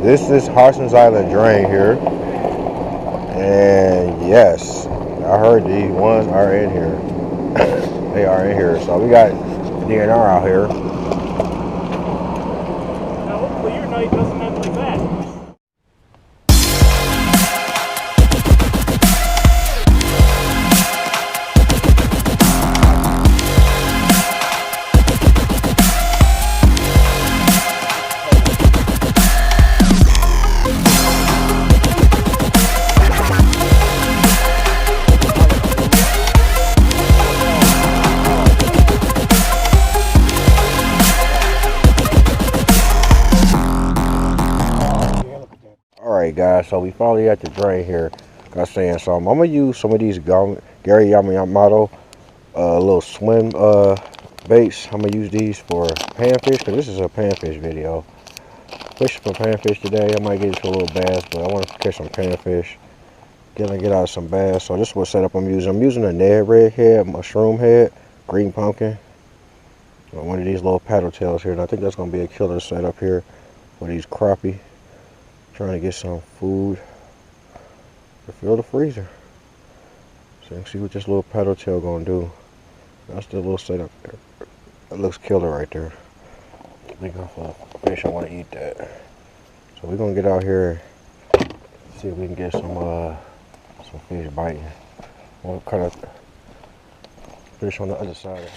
This is Harson's Island drain here, and yes, I heard these ones are in here. They are in here, so we got DNR out here. Now, hopefully your night doesn't end like that. Alright guys, so we finally at the drain here. Like I was saying, so I'm gonna use some of these Gary Yamamoto little swim baits. I'm gonna use these for panfish, because this is a panfish video. Fishing for panfish today. I might get into a little bass, but I want to catch some panfish. Get out some bass. So this is what setup I'm using. I'm using a Ned red head, mushroom head, green pumpkin. One of these little paddle tails here, and I think that's gonna be a killer setup here for these crappie. Trying to get some food to fill the freezer. So you can see what this little paddle tail gonna do. That's the little setup there. That looks killer right there. We go for a fish. I want to eat that. So we're gonna get out here, see if we can get some fish biting. We'll cut up fish on the other side.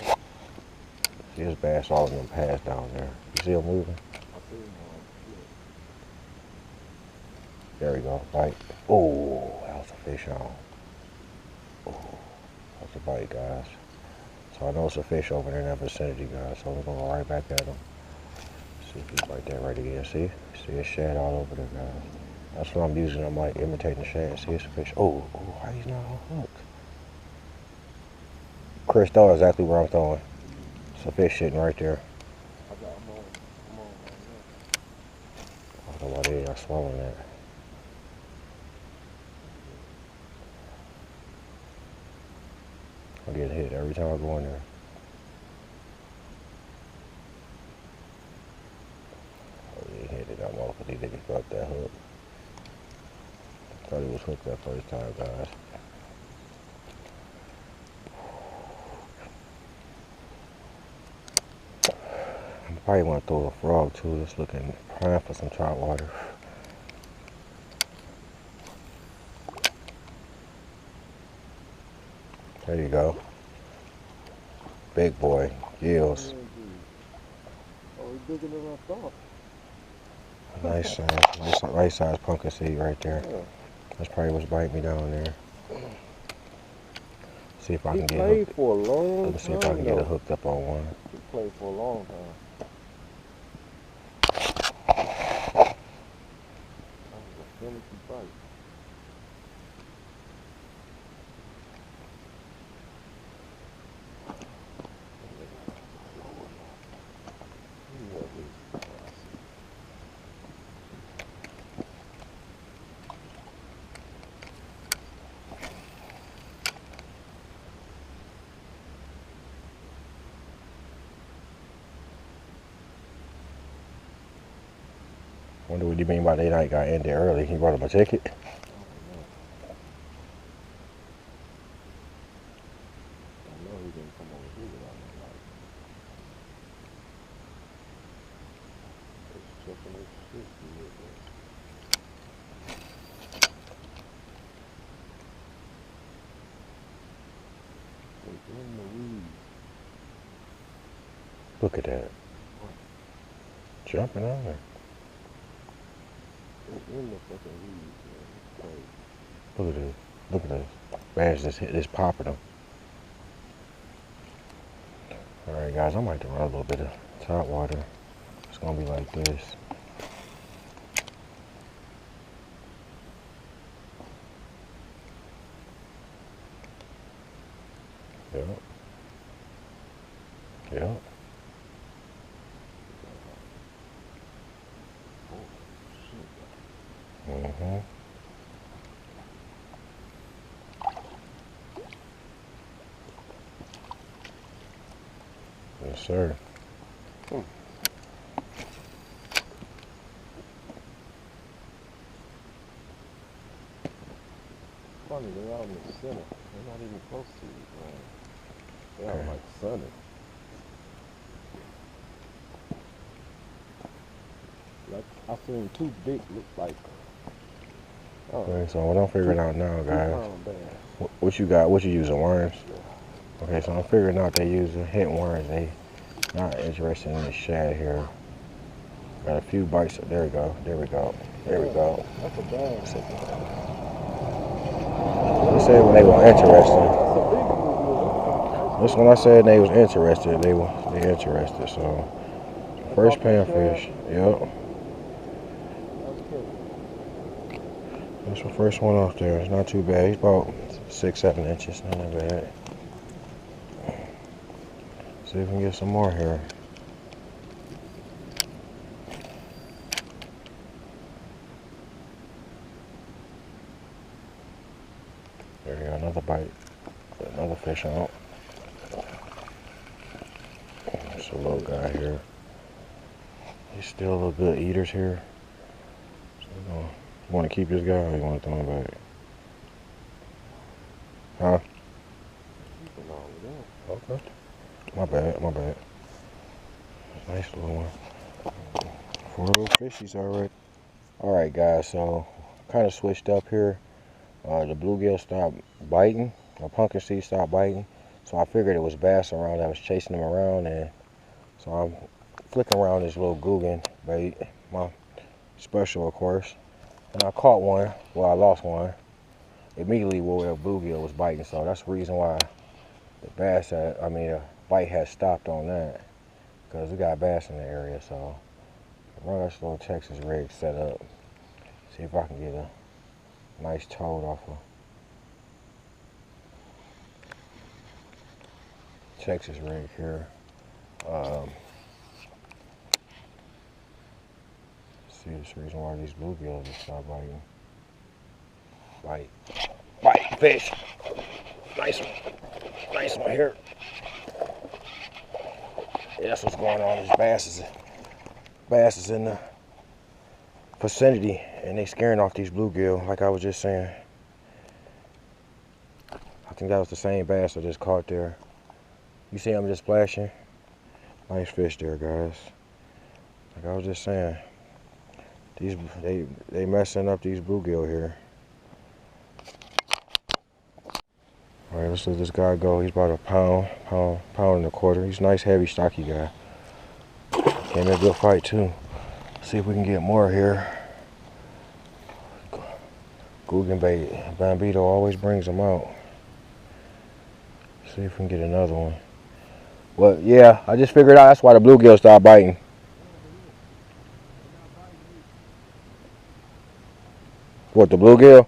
See this bass, all of them pass down there. You see them moving? There we go, bite. Oh, that was a fish on. Oh, that's a bite, guys. So I know it's a fish over there in that vicinity, guys. So we're gonna go right back at him. See if he's right there, right again. See a shad all over there, guys. That's what I'm using. I'm like imitating the shad. See, it's a fish. Oh, how he's not on hook? Chris, throw exactly where I'm throwing. It's a fish sitting right there. I don't know why they are swallowing that. I get hit every time I go in there. Oh, he hit it. I'm off because he didn't cut that hook. Thought he was hooked that first time, guys. I probably want to throw a frog too. Just looking, prime for some trout water. There you go. Big boy, gills. Oh, he's bigger than I thought. Nice right size pumpkin seed right there. Yeah. That's probably what's biting me down there. See if I can get played for a long time. Let me see if I can get it hooked up on one. He played for a long time. That was a finicky bite. Wonder what you mean by they night got ended early. He brought him a ticket. I know he didn't come over here without no light. It's checking his shit real good. It's in the weeds. Look at that. Jumping on there. It's in the fucking weeds, man. It's crazy. Look at this. Look at this. Man's just popping them. Alright guys, I might run a little bit of top water. It's gonna be like this. Yep. Yep. Mm-hmm. Yes, sir. funny. They're out in the center. They're not even close to you, man. They're out Okay. like center. Like I seen two big, look like. Oh, Okay, so what I'm figuring out now, guys. 2-pound bass. What you got? What you using? Worms? Yeah. Okay, so I'm figuring out they using hit worms. They not interested in the shad here. Got a few bites. There we go. There we go. There we go. That's a bass. They said when they were interested. That's a big one. This when I said they was interested, they interested. So first panfish. Yep. That's the first one off there. It's not too bad. He's about 6-7 inches. Not that bad. See if we can get some more here. There we go. Another bite. Another fish out. There's a little guy here. He's still a little good eaters here. So you want to keep this guy or you want to throw him back? Huh? Okay. My bad, my bad. Nice little one. 4 little fishies already. Alright guys, so kind of switched up here. The bluegill stopped biting. The pumpkin seed stopped biting. So I figured it was bass around. I was chasing them around, and so I'm flicking around this little Guggen bait. My special, of course. And I caught one. Well, I lost one. Immediately where the bluegill was biting. So that's the reason why the the bite has stopped on that. Because we got bass in the area. So run this little Texas rig set up. See if I can get a nice toad off of Texas rig here. See this reason why these bluegills just stop biting. Bite fish. Nice one here. Yeah, that's what's going on. These bass is in the vicinity, and they scaring off these bluegill, like I was just saying. I think that was the same bass I just caught there. You see them just splashing? Nice fish there, guys. Like I was just saying, they messing up these bluegill here. All right, let's let this guy go. He's about a pound and a quarter. He's a nice, heavy, stocky guy. Came in a good fight too. See if we can get more here. Guggen bait, Bambito always brings them out. See if we can get another one. Well, yeah, I just figured out that's why the bluegill stopped biting. What, the bluegill?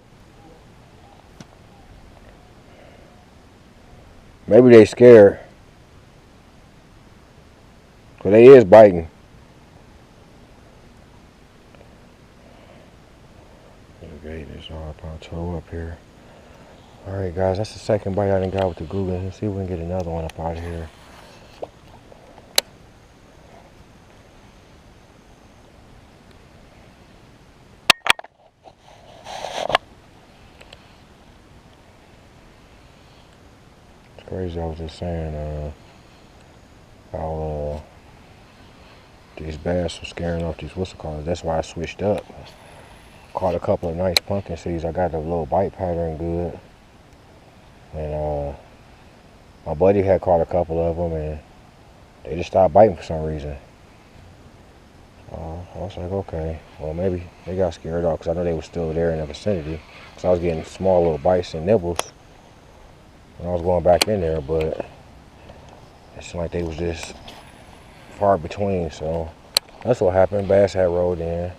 Maybe they scared. Cause they is biting. Okay, there's our poncho up here. Alright guys, that's the second bite I done got with the Guggen. Let's see if we can get another one up out of here. It's crazy, I was just saying how these bass were scaring off these whistle-callers. That's why I switched up. Caught a couple of nice pumpkin seeds. I got the little bite pattern good. And my buddy had caught a couple of them, and they just stopped biting for some reason. I was like, okay, well maybe they got scared off, because I know they were still there in the vicinity. Because I was getting small little bites and nibbles when I was going back in there, but it seemed like they was just far between. So that's what happened. Bass had rolled in.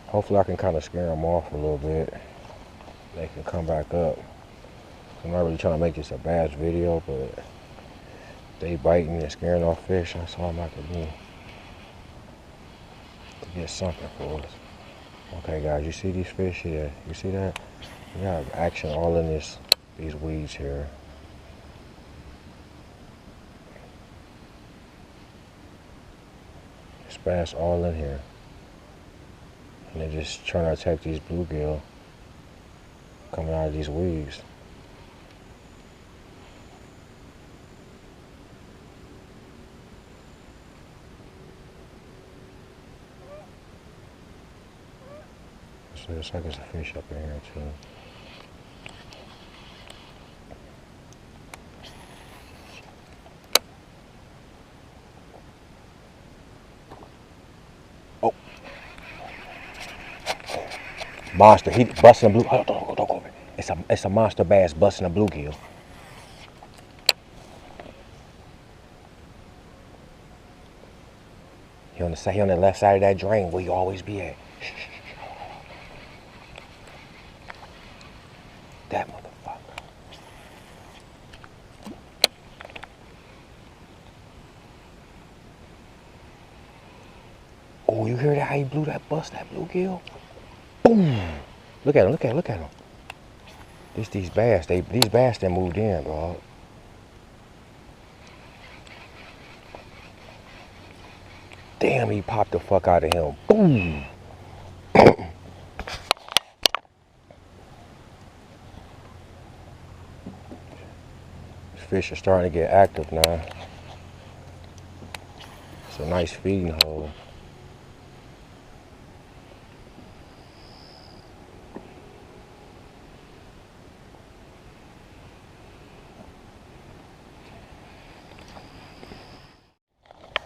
Hopefully I can kind of scare them off a little bit. They can come back up. I'm not really trying to make this a bass video, but they biting and scaring off fish. That's all I'm about to do to get something for us. Okay guys, you see these fish here? You see that? We have action all in these weeds here. There's bass all in here. And they're just trying to attack these bluegill. coming out of these weeds. So looks like there's a fish up in here too. Oh, monster! He busting a blue. Oh, don't go over. It's a monster bass busting a bluegill. He on the left side of that drain where you always be at. That motherfucker. Oh, you hear that? How he blew that bluegill? Boom! Look at him! Look at him! These bass, these bass that moved in, dog. Damn, he popped the fuck out of him. Boom! Fish are starting to get active now. It's a nice feeding hole.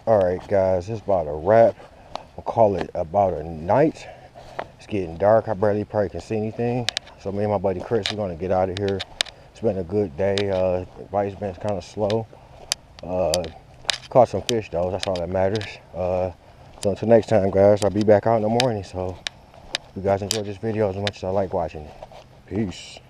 Alright guys, it's about a wrap. I'll call it about a night. It's getting dark. I barely probably can see anything. So me and my buddy Chris, we're gonna get out of here. It's been a good day. The bite's been kind of slow. Caught some fish though, that's all that matters. So until next time guys, I'll be back out in the morning. So if you guys enjoyed this video as much as I like watching it. Peace.